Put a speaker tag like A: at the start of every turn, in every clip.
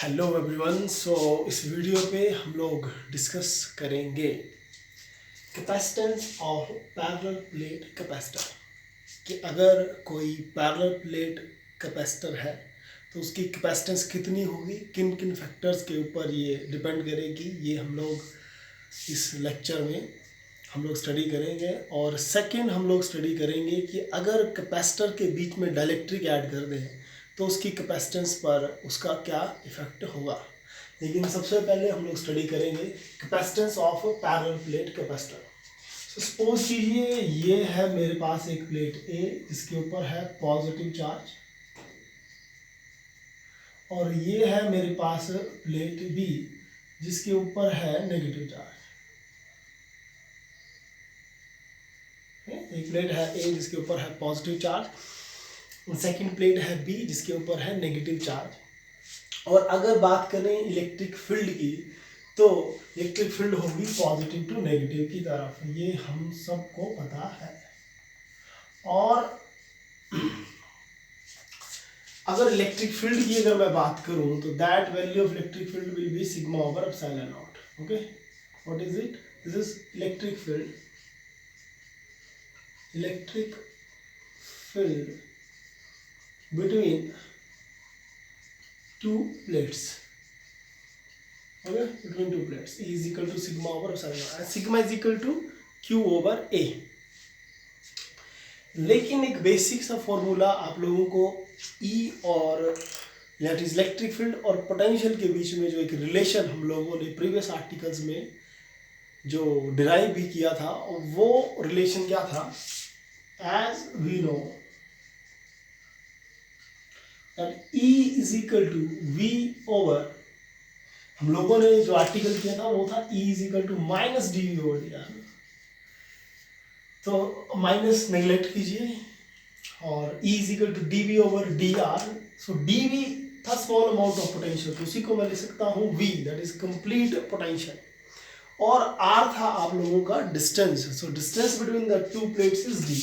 A: Hello everyone. इस video पे हम लोग डिस्कस करेंगे capacitance of parallel plate capacitor कि अगर कोई पैरेलल प्लेट कैपेसिटर है तो उसकी कैपेसिटेंस कितनी होगी, किन किन फैक्टर्स के ऊपर ये डिपेंड करेगी। ये हम लोग इस लेक्चर में हम लोग स्टडी करेंगे। और सेकंड हम लोग स्टडी करेंगे कि अगर कैपेसिटर के बीच में डाइलेक्ट्रिक ऐड कर दें तो उसकी कैपेसिटेंस पर उसका क्या इफेक्ट होगा। लेकिन सबसे पहले हम लोग स्टडी करेंगे capacitance of parallel plate capacitor. Suppose कीजिए ये है मेरे पास एक प्लेट ए जिसके ऊपर है पॉजिटिव चार्ज, और ये है मेरे पास प्लेट बी जिसके ऊपर है नेगेटिव चार्ज। एक प्लेट है ए जिसके ऊपर है पॉजिटिव चार्ज, सेकंड प्लेट है बी जिसके ऊपर है नेगेटिव चार्ज। और अगर बात करें इलेक्ट्रिक फील्ड की तो इलेक्ट्रिक फील्ड होगी पॉजिटिव टू नेगेटिव की तरफ, ये हम सबको पता है। और अगर इलेक्ट्रिक फील्ड की अगर मैं बात करूं तो that value of electric field will be sigma over epsilon not. Okay, what is it? This is electric field. Electric field between two plates. Okay, between two plates E is equal to sigma over epsilon, and sigma is equal to Q over A. लेकिन एक basic सा formula आप लोगों को E और that is electric field और potential के बीच में जो एक रिलेशन हम लोगों ने प्रीवियस आर्टिकल्स में जो डिराइव भी किया था, वो रिलेशन क्या था? As we know E is equal to V over, हम लोगों ने जो आर्टिकल किया था वो था E is equal to minus d v over d r. तो माइनस नेग्लेक्ट कीजिए और E is equal to d v over d r. So d v था स्मॉल अमाउंट ऑफ पोटेंशियल, तो उसी को मैं ले सकता हूँ V, that is complete potential. और R था आप लोगों का distance. So distance between the two plates is D,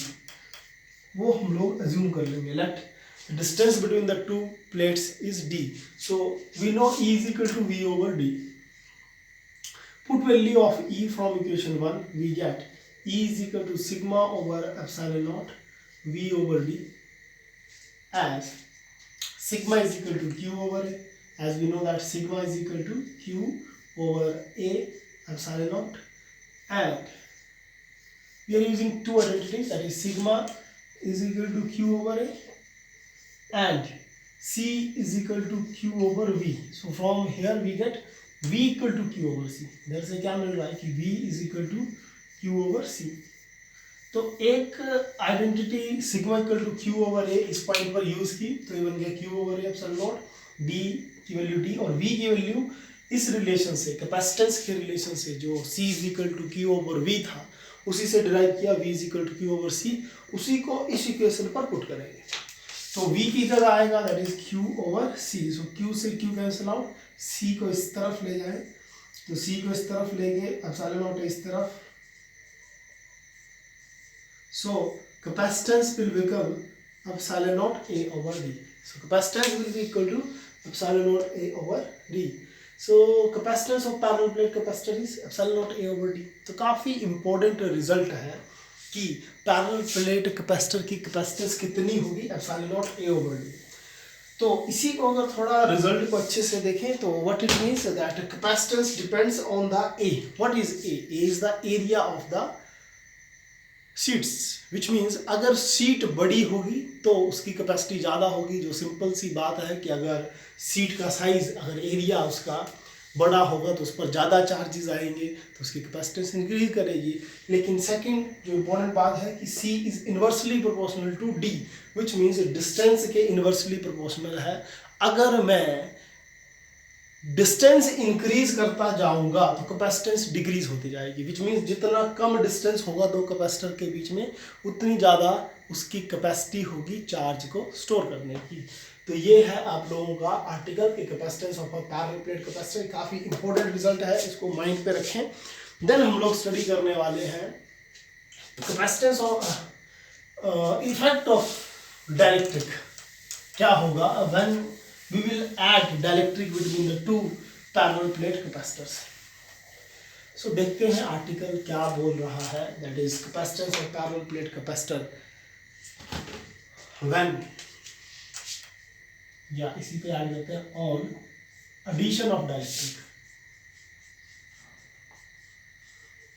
A: वो हम लोग अज्यूम कर लेंगे। Let distance between the two plates is D. So we know E is equal to V over D. Put value of E from equation 1, we get E is equal to sigma over epsilon naught V over D, as sigma is equal to Q over A, as we know that sigma is equal to Q over A epsilon naught, and we are using two identities, that is sigma is equal to Q over A and C is equal to Q over V. So from here we get V equal to Q over C. इधर से क्या मिल रहा है कि V is equal to Q over C. तो एक identity sigma equal to Q over A इस point पर यूज की, तो ये बन गया Q over A epsilon naught, D की वैल्यू D और V की वैल्यू इस रिलेशन से, कैपेसिटेंस के रिलेशन से जो C is equal to Q over V था उसी से डिराइव किया, V is equal to Q over C, उसी को इस इक्वेशन पर पुट करेंगे। तो V की जगह आएगा that is Q over C। So Q से Q कैंसिल आउट, C को इस तरफ ले जाए तो C को इस तरफ लेंगे, एप्सिलॉन नॉट इस तरफ। So capacitance will become epsilon not A over D. So capacitance will be equal to epsilon not A over D. So capacitance of parallel plate capacitor is epsilon not A over D. तो काफी important result है कि parallel plate capacitor की capacitance कितनी होगी, epsilon not A over D। तो इसी को अगर थोड़ा रिजल्ट को अच्छे से देखें तो what it means that capacitance depends on the A. What is A? A is the area of the sheets, which means अगर शीट बड़ी होगी तो उसकी कैपेसिटी ज़्यादा होगी। जो सिंपल सी बात है कि अगर शीट का साइज, अगर एरिया उसका बड़ा होगा तो उस पर ज़्यादा चार्जेस आएंगे तो उसकी कैपेसिटेंस इंक्रीज करेगी। लेकिन सेकंड जो इम्पोर्टेंट बात है कि C is inversely proportional to D, which means distance के इन्वर्सली प्रोपोर्शनल है। अगर मैं डिस्टेंस इंक्रीज करता जाऊंगा तो कैपेसिटेंस डिक्रीज होती जाएगी, विच मीन्स जितना कम डिस्टेंस होगा दो कैपेसिटर के बीच में उतनी ज़्यादा उसकी कैपेसिटी होगी चार्ज को स्टोर करने की। तो ये है आप लोगों का आर्टिकल के capacitance of a parallel plate capacitor. काफ़ी इंपॉर्टेंट रिजल्ट है, इसको माइंड पे रखें। देन हम लोग स्टडी करने वाले हैं capacitance of effect of dielectric. क्या होगा when we will add dielectric between the two parallel plate capacitors. So देखते हैं आर्टिकल क्या बोल रहा है, that is capacitance of parallel plate capacitor when, या इसी पे ऐड करते हैं on addition of dielectric,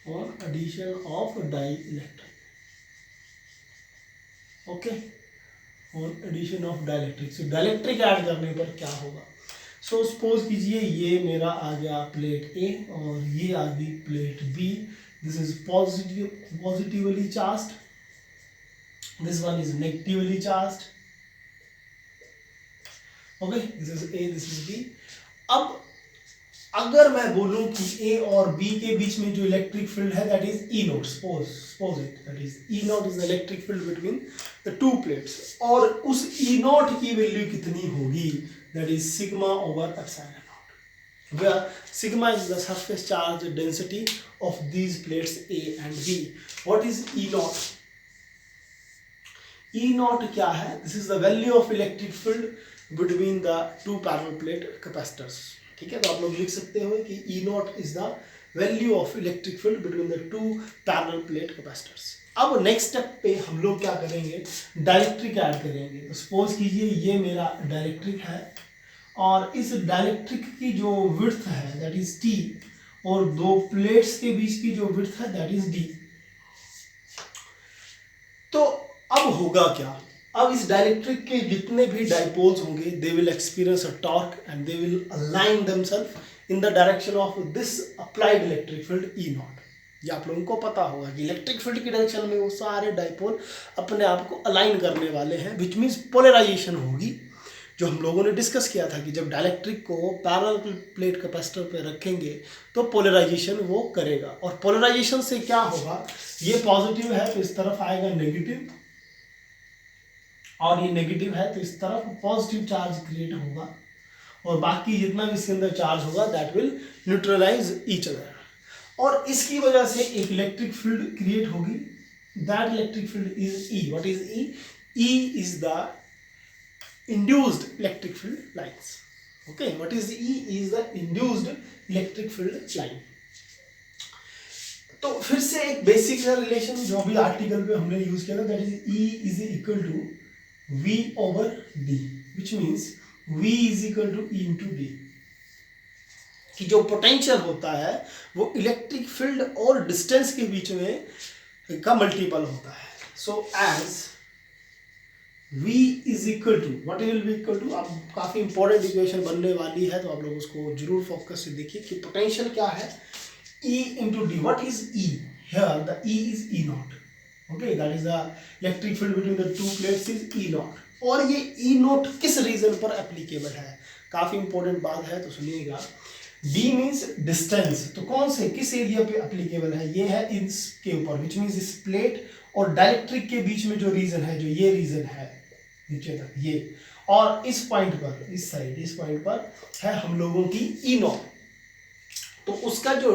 A: on addition of dielectric, okay, on addition of dielectric. So dielectric add करने पर क्या होगा? सो सपोज कीजिए ये मेरा आ गया प्लेट ए और ये आ गई plate B. This is positively charged, this one is negatively charged. Okay, this is A, this is B. अब अगर मैं बोलूं कि ए और बी के बीच में जो इलेक्ट्रिक फील्ड है that is E not, suppose it, that is E not is the electric field between the two plates, और उस ई नॉट की वैल्यू कितनी होगी? That is sigma over epsilon naught, where sigma is the surface charge density of these plates A and B. What is E naught? E naught क्या है? This is the value of electric field between the two parallel plate capacitors. ठीक है, तो आप लोग लिख सकते हो कि E naught is the value of electric field between the two parallel plate capacitors. अब नेक्स्ट स्टेप पे हम लोग क्या करेंगे? डाइलेक्ट्रिक ऐड करेंगे. तो सपोज कीजिए ये मेरा डाइलेक्ट्रिक है और इस डाइलेक्ट्रिक की जो विड्थ है दैट इज टी, और दो प्लेट्स के बीच की जो विड्थ है दैट इज डी. तो अब होगा क्या? अब इस डाइलेक्ट्रिक के जितने भी डाइपोल्स होंगे they will experience a torque and they will align themselves in the direction of this applied electric field E naught. ये आप लोगों को पता होगा कि इलेक्ट्रिक फील्ड की डायरेक्शन में वो सारे डाइपोल अपने आप को अलाइन करने वाले हैं, विच मीन्स पोलराइजेशन होगी, जो हम लोगों ने डिस्कस किया था कि जब डाइलेक्ट्रिक को पैरेलल प्लेट कैपेसिटर पे रखेंगे तो पोलराइजेशन वो करेगा. और पोलराइजेशन से क्या होगा? ये पॉजिटिव है तो इस तरफ आएगा नेगेटिव, और ये नेगेटिव है तो इस तरफ पॉजिटिव चार्ज क्रिएट होगा, और बाकी जितना भी इसके अंदर चार्ज होगा that will neutralize each other. और इसकी वजह से एक इलेक्ट्रिक फील्ड क्रिएट होगी. That electric field is E. What is E? E is the induced electric field lines. Okay, what is E? Is the induced electric field line. तो फिर से एक बेसिक सा रिलेशन जो भी आर्टिकल पे हमने यूज किया था, that is E is equal to V over D, which means V is equal to E into D. कि जो पोटेंशियल होता है वो इलेक्ट्रिक फील्ड और डिस्टेंस के बीच में का मल्टीपल होता है. So as V is equal to, what will be equal to, अब काफ़ी इंपॉर्टेंट इक्वेशन बनने वाली है तो आप लोग उसको जरूर फोकस से देखिए कि पोटेंशियल क्या है. E into D. What is E? Here the E is E naught. Okay, that is the electric field between the two plates is E naught. और ये E naught किस रीजन पर एप्लीकेबल है? काफ़ी इंपॉर्टेंट बात है तो सुनिएगा. D means डिस्टेंस, तो कौन से किस एरिया पे एप्लीकेबल है? ये है इसके ऊपर, विच मीन्स इस प्लेट और डाइलेक्ट्रिक के बीच में जो रीजन है, जो ये रीजन है नीचे तक ये, और इस पॉइंट पर, इस साइड, इस पॉइंट पर है हम लोगों की ई नॉट. तो उसका जो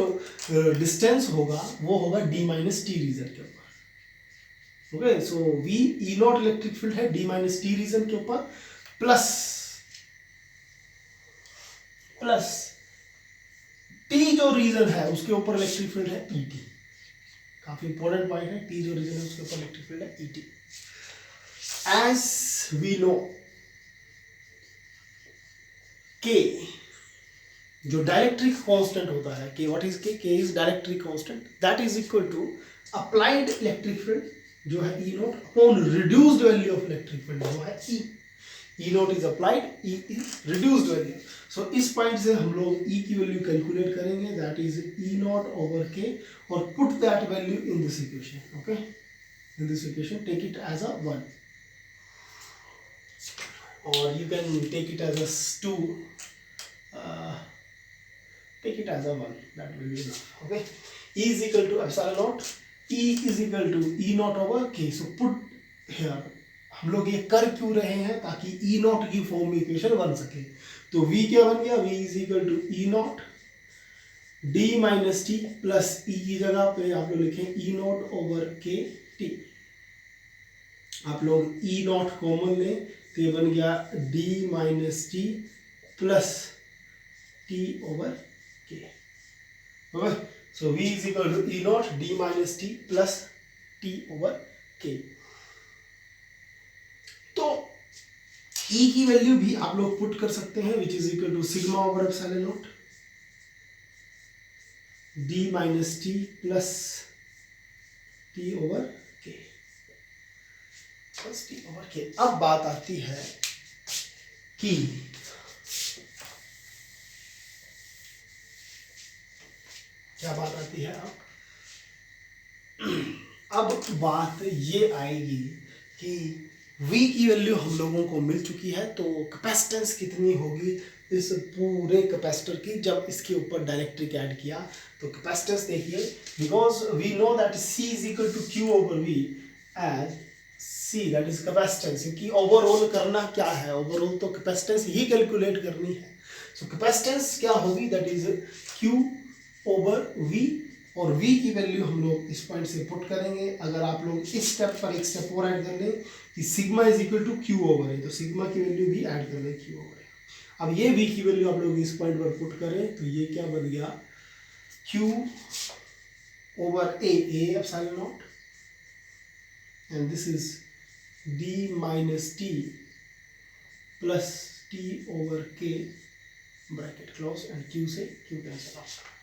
A: डिस्टेंस होगा वो होगा डी माइनस टी रीजन के ऊपर. Okay, so V E not electric field है डी माइनस टी रीजन के ऊपर, प्लस टी जो रीजन है उसके ऊपर इलेक्ट्रिक फील्ड है ई टी. काफी इंपॉर्टेंट पॉइंट है, टी जो रीजन है उसके ऊपर इलेक्ट्रिक फील्ड है E T. As we know, K जो डायरेक्ट्रिक कांस्टेंट होता है, K, what is K? K is dielectric constant, that is equal to applied electric field जो है E nought upon reduced value of electric field जो है E. E nought is applied, E is reduced value. So इस point से हम लोग E की value calculate करेंगे, that is E nought over K, और put that value in this equation. Okay, in this equation take it as a 1. Or you can take it as a 2, take it as a 1, that will be enough. Okay, E is equal to epsilon naught, E is equal to E naught over K. So put here, हम लोग ये कर क्यों रहे हैं? ताकि E naught की form में इक्वेशन बन सके. तो V क्या बन गया? V is equal to E naught D minus T plus E की जगह पे आप लोग लिखें E naught over K T. आप लोग E naught कॉमन लें, तो ये बन गया D minus T plus T over K. Okay, so v is equal to E nought D minus T plus T over K. तो e की value भी आप लोग पुट कर सकते हैं, which is equal to sigma over epsilon naught D minus T plus T over k plus T over k. अब बात आती है कि क्या बात आती है अब बात ये आएगी कि v की वैल्यू हम लोगों को मिल चुकी है, तो कैपेसिटेंस कितनी होगी इस पूरे कैपेसिटर की जब इसके ऊपर डाइलेक्ट्रिक ऐड किया। तो कैपेसिटेंस देखिए, because we know that c is equal to q over v as c that is capacitance, क्योंकि ओवरऑल करना क्या है, ओवरऑल तो कैपेसिटेंस ही कैलकुलेट करनी है। सो कैपेसिटेंस क्या होगी, that is q over v, और v की वैल्यू हम लोग इस पॉइंट से पुट करेंगे। अगर आप लोग इस स्टेप पर एक स्टेप और ऐड कर लें कि sigma is equal to q over है, तो सिग्मा की वैल्यू भी ऐड कर लें q ओवर है। अब ये v की वैल्यू आप लोग इस पॉइंट पर पुट करें तो ये क्या बन गया, q over a epsilon not, and this is d minus t plus t over k bracket close, and q से q कैंसिल आउट।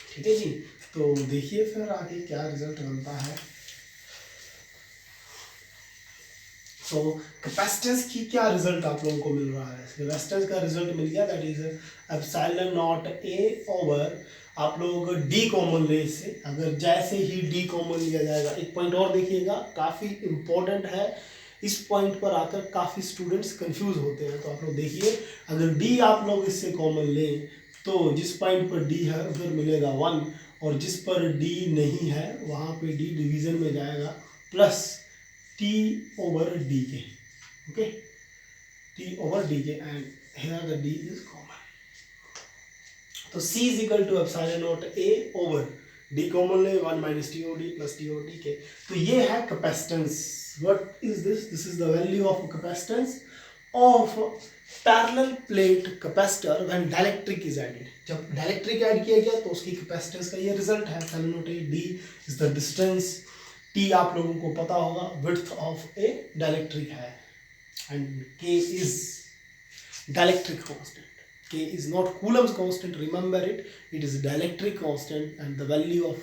A: ठीक है जी, तो देखिए फिर आगे क्या रिजल्ट बनता है। तो कैपेसिटेंस की क्या रिजल्ट आप लोगों को मिल रहा है, कैपेसिटेंस का रिजल्ट मिल गया, that is epsilon nought A over, आप लोग डी कॉमन ले इससे, अगर जैसे ही डी कॉमन लिया जाएगा। एक पॉइंट और देखिएगा, काफ़ी इंपॉर्टेंट है, इस पॉइंट पर आकर काफ़ी स्टूडेंट्स कंफ्यूज होते हैं। तो आप लोग देखिए, अगर डी आप लोग इससे कॉमन लें तो जिस पॉइंट पर डी है उधर मिलेगा 1, और जिस पर डी नहीं है वहाँ पे डी डिवीजन में जाएगा plus T over d k. Okay, t over d k, and here the d is common. तो c is equal to epsilon not a over d common ले 1 minus t over d plus T over d k. तो ये है capacitance. What is this, this is the value of capacitance of parallel plate capacitor when dielectric is added. जब dielectric add किया गया तो उसकी capacitance का ये रिजल्ट है। Epsilon not a, d is the distance, t आप लोगों को पता होगा विड्थ ऑफ ए डाइलेक्ट्रिक है, and k is dielectric constant, k is not Coulomb's constant, remember it, it is dielectric constant, and the value of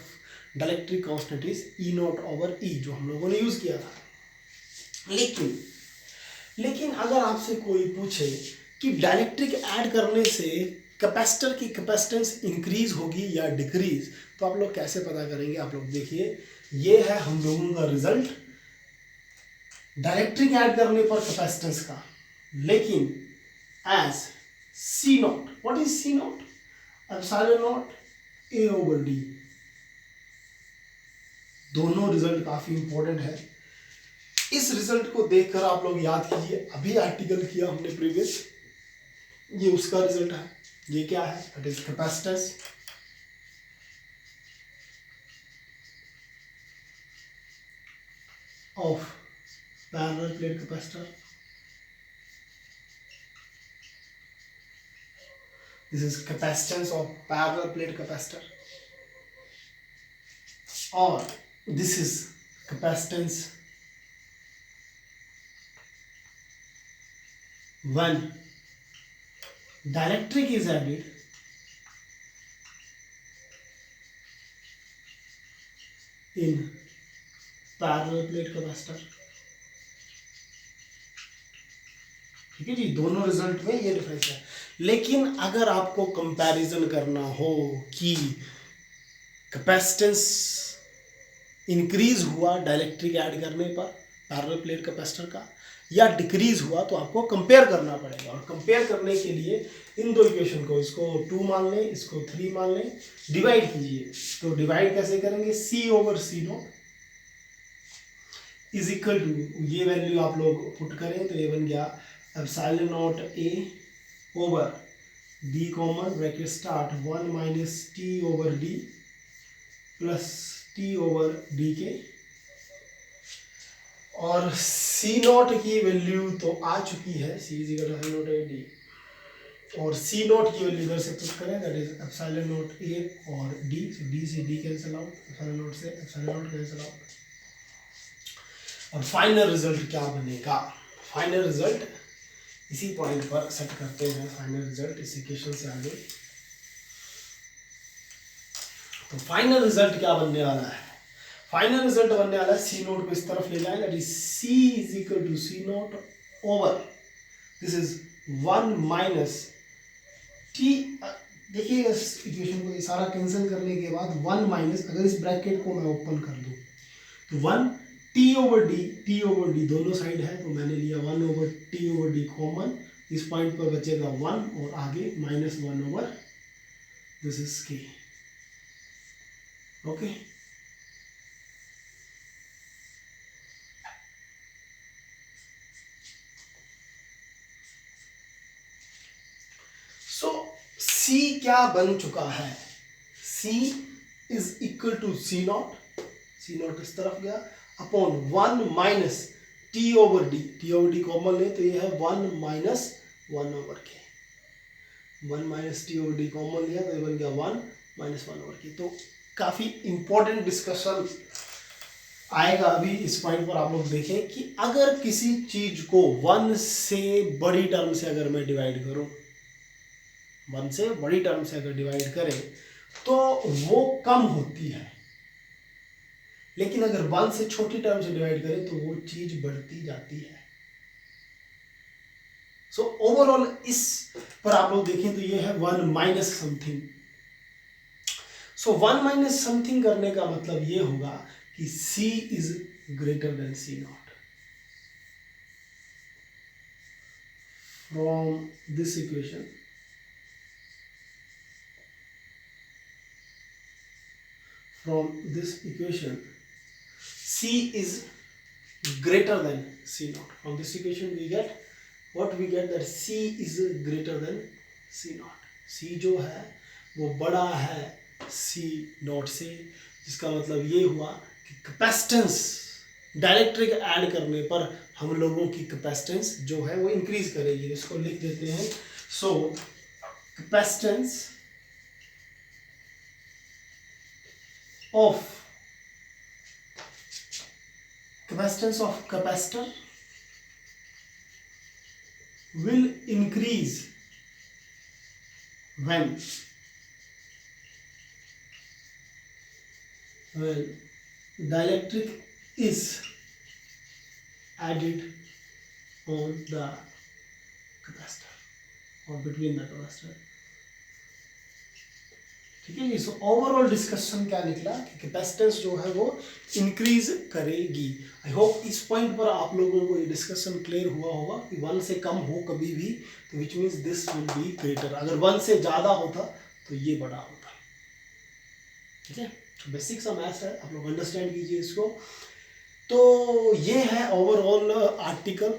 A: dielectric constant is E naught over E, जो हम लोगों ने use किया था। लेकिन अगर आपसे कोई पूछे कि डाइलेक्ट्रिक ऐड करने से कैपेसिटर की कैपेसिटेंस इंक्रीज होगी या डिक्रीज, तो आप लोग कैसे पता करेंगे। आप लोग देखिए, ये है हम लोगों का रिजल्ट डाइलेक्ट्रिक ऐड करने पर कैपेसिटेंस का, लेकिन as C naught, what is C naught? Epsilon naught A over D। दोनों रिजल्ट काफी इंपॉर्टेंट है। इस रिजल्ट को देखकर आप लोग याद कीजिए, अभी आर्टिकल किया हमने प्रीवियस, ये उसका रिजल्ट है। ये क्या है, that is capacitance of parallel plate capacitor. This is capacitance of parallel plate capacitor, or this is capacitance when dielectric is added in parallel plate capacitor। ठीक है जी, दोनों रिजल्ट में ये डिफरेंस है। लेकिन अगर आपको कंपैरिजन करना हो कि कैपेसिटेंस इंक्रीज हुआ डाइलेक्ट्रिक ऐड करने पर पैरेलल प्लेट कैपेसिटर का, या डिक्रीज हुआ, तो आपको कंपेयर करना पड़ेगा। और कंपेयर करने के लिए इन दो इक्वेशन को, इसको 2 मान लें, इसको 3 मान लें, डिवाइड कीजिए। तो डिवाइड कैसे करेंगे, c over c naught is equal to, ये वैल्यू आप लोग पुट करें तो ये बन गया epsilon not a over d common bracket start 1 minus t over d plus T over d k, और सी नॉट की वैल्यू तो आ चुकी है, C is equal to nought A D, और सी नॉट की वैल्यू इधर से पुट करें, that is epsilon nought A और डी, सो डी से D cancel out, epsilon nought से एप्सिलॉन नॉट कैंसिल आउट, और फाइनल रिजल्ट क्या बनेगा? फाइनल रिजल्ट इसी पॉइंट पर सेट करते हैं, फाइनल रिजल्ट इस इक्वेशन से आगे। तो फाइनल रिजल्ट क्या बनने वाला है? फाइनल रिजल्ट बनने वाला है, सी नोट को इस तरफ ले जाए, that is C is equal to C naught over this is 1 minus t. देखिए इस इक्वेशन को सारा कैंसिल करने के बाद 1 माइनस, अगर इस ब्रैकेट को मैं ओपन कर दूं तो 1 टी ओवर डी दोनों साइड है, तो मैंने लिया 1 over t over d common, इस पॉइंट पर बचेगा 1 और आगे minus 1 over this is k. Okay, so C क्या बन चुका है? C is equal to C naught इस तरफ गया upon 1 minus t over d common ले तो ये है 1 माइनस 1 ओवर के, 1 minus t over d common लिया तो ये बन गया 1 माइनस 1 ओवर के। तो काफी इंपॉर्टेंट डिस्कशन आएगा अभी इस पॉइंट पर। आप लोग देखें कि अगर किसी चीज को 1 से बड़ी टर्म से अगर मैं डिवाइड करूं, 1 से बड़ी टर्म से अगर डिवाइड करें तो वो कम होती है, लेकिन अगर 1 से छोटी टर्म से डिवाइड करें तो वो चीज बढ़ती जाती है। सो ओवरऑल इस पर आप लोग देखें तो ये है 1 माइनस समथिंग। सो 1 माइनस समथिंग करने का मतलब ये होगा कि C is greater than C not. From this equation C is greater than C naught. From this equation we get what we get, that C is greater than C naught. C जो है वो बड़ा है C naught से, जिसका मतलब ये हुआ कि कैपेसिटेंस डायरेक्ट्रिक ऐड करने पर हम लोगों की कैपेसिटेंस जो है वो इंक्रीज करेगी। इसको लिख देते हैं। सो capacitance of capacitor will increase when dielectric is added on the capacitor or between the capacitor। ठीक है जी। सो ओवरऑल डिस्कशन क्या निकला कि कैपेसिटेंस जो है वो इंक्रीज करेगी। आई होप इस पॉइंट पर आप लोगों को ये डिस्कशन क्लियर हुआ होगा कि 1 से कम हो कभी भी तो which means this will be greater, अगर 1 से ज़्यादा होता तो ये बड़ा होता। ठीक है, तो बेसिक सा मैथ्स है, आप लोग अंडरस्टैंड कीजिए इसको। तो ये है overall article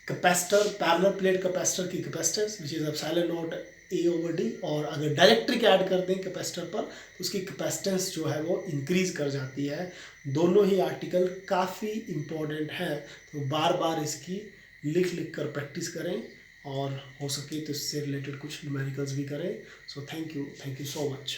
A: capacitor, parallel plate capacitor की capacitance which is epsilon nought A over D, और अगर डायरेक्ट्रिक ऐड कर दें कैपेसिटर पर तो उसकी कैपेसिटेंस जो है वो इंक्रीज कर जाती है। दोनों ही आर्टिकल काफ़ी इम्पोर्टेंट है, तो बार बार इसकी लिख कर प्रैक्टिस करें और हो सके तो इससे रिलेटेड कुछ न्यूमेरिकल्स भी करें। So thank you so much.